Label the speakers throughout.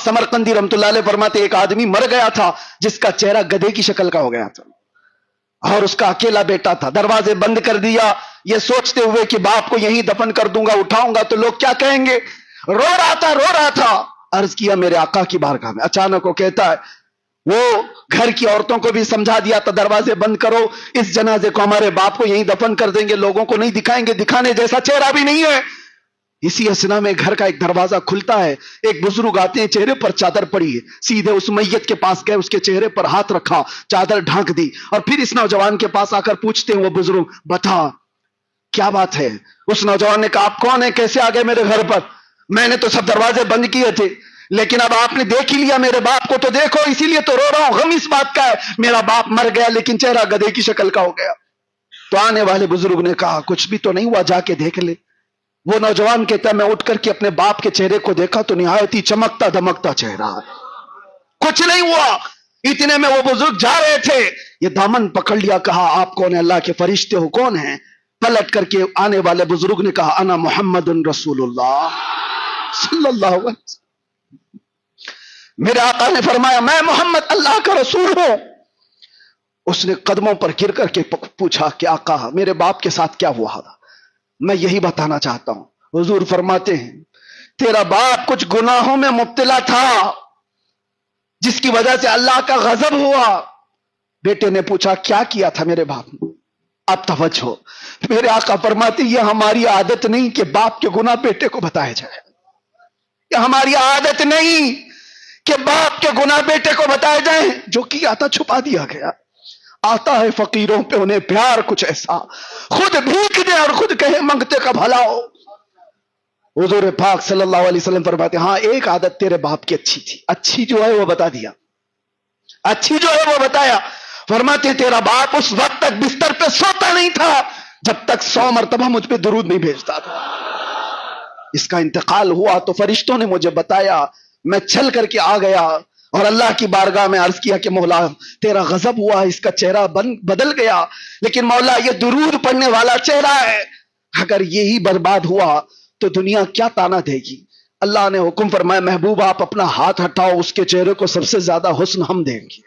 Speaker 1: Samarqandi रहमतुल्लाह अलैह फरमाते एक आदमी मर गया था जिसका चेहरा गधे की शक्ल का हो गया था और उसका अकेला बेटा था। दरवाजे बंद कर दिया ये सोचते हुए कि बाप को यहीं दफन कर दूंगा, उठाऊंगा तो लोग क्या कहेंगे। रो रहा था। अर्ज किया मेरे आका की बारगाह में। अचानक वो कहता है, वो घर की औरतों को भी समझा दिया था दरवाजे बंद करो, इस जनाजे को हमारे बाप को यहीं दफन कर देंगे, लोगों को नहीं दिखाएंगे, दिखाने जैसा चेहरा भी नहीं है। इसी असना में घर का एक दरवाजा खुलता है, एक बुजुर्ग आते हैं, चेहरे पर चादर पड़ी है, सीधे उस मैयत के पास गए, उसके चेहरे पर हाथ रखा, चादर ढांक दी और फिर इस नौजवान के पास आकर पूछते हैं वो बुजुर्ग, बता क्या बात है। उस नौजवान ने कहा, आप कौन है, कैसे आ गए मेरे घर पर। मैंने तो सब दरवाजे बंद किए थे, लेकिन अब आपने देख ही लिया मेरे बाप को, तो देखो इसीलिए तो रो रहा हूं। गम इस बात का है मेरा बाप मर गया लेकिन चेहरा गधे की शक्ल का हो गया। तो आने वाले बुजुर्ग ने कहा, कुछ भी तो नहीं हुआ, जाके देख ले। वो नौजवान कहता है, मैं उठ करके अपने बाप के चेहरे को देखा तो निहायत ही चमकता दमकता चेहरा, कुछ नहीं हुआ। इतने में वो बुजुर्ग जा रहे थे, ये दामन पकड़ लिया, कहा आप कौन है, अल्लाह के फरिश्ते हो, कौन है। पलट करके आने वाले बुजुर्ग ने कहा, अना मोहम्मदुन रसूलुल्लाह सल्लल्लाहु अलैहि वसल्लम। मेरे आका ने फरमाया, मैं मोहम्मद अल्लाह का रसूल हूं। उसने कदमों पर गिर करके पूछा कि आका मेरे बाप के साथ क्या हुआ था, मैं यही बताना चाहता हूं। हुजूर फरमाते हैं, तेरा बाप कुछ गुनाहों में मुब्तला था जिसकी वजह से अल्लाह का गजब हुआ। बेटे ने पूछा, क्या किया था मेरे बाप ने। अब तवज्जो, मेरे आका फरमाते, यह हमारी आदत नहीं कि बाप के गुनाह बेटे को बताया जाए, यह हमारी आदत नहीं कि बाप के गुनाह बेटे को बताए जाए। जो किया था छुपा दिया गया। आता है फकीरों पे उन्हें प्यार कुछ ऐसा, खुद भीख दे और खुद कहे मंगते का भला हो। हुजूर पाक सल्लल्लाहु अलैहि वसल्लम फरमाते, हाँ एक आदत तेरे बाप की अच्छी थी, अच्छी जो है वो बता दिया, अच्छी जो है वो बताया। फरमाते, तेरा बाप उस वक्त तक बिस्तर पे सोता नहीं था जब तक 100 मरतबा मुझ पे दुरूद नहीं भेजता था। इसका इंतकाल हुआ तो फरिश्तों ने मुझे बताया, मैं चल करके आ गया और अल्लाह की बारगाह में अर्ज किया कि मौला तेरा गजब हुआ, इसका चेहरा बदल गया, लेकिन मौला ये दुरूद पढ़ने वाला चेहरा है, अगर यही बर्बाद हुआ तो दुनिया क्या ताना देगी। अल्लाह ने हुक्म फरमाया, महबूब आप अपना हाथ हटाओ, उसके चेहरे को सबसे ज्यादा हुस्न हम देंगे।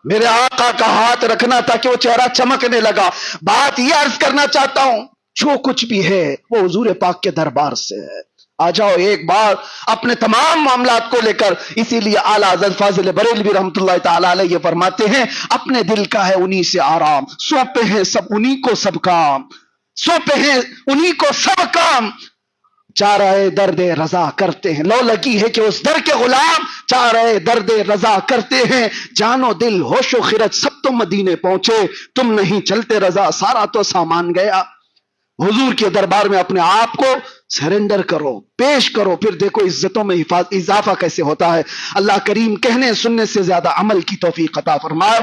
Speaker 1: मेरे आका का हाथ रखना था कि वो चेहरा चमकने लगा। बात ये अर्ज करना चाहता हूं, जो कुछ भी है वो हुजूर पाक के दरबार से है। आ जाओ एक बार अपने तमाम मामलात को लेकर। इसीलिए आला हज़रत फाज़िल बरेलवी रहमतुल्लाह ताला अलैह ये फरमाते हैं, अपने दिल का है उन्हीं से आराम, सौंपे हैं सब उन्हीं को सब काम, सौंपे हैं उन्हीं को सब काम, चाराए दर्द रजा करते हैं। लो लगी है कि उस दर के गुलाम चाराए दर्द रजा करते हैं। जानो दिल होशो खिरत सब तो मदीने पहुंचे, तुम नहीं चलते रजा सारा तो सामान गया। हुजूर के दरबार में अपने आप को सरेंडर करो, पेश करो, फिर देखो इज्जतों में इजाफा कैसे होता है। अल्लाह करीम कहने सुनने से ज्यादा अमल की तौफीक अता फरमाए।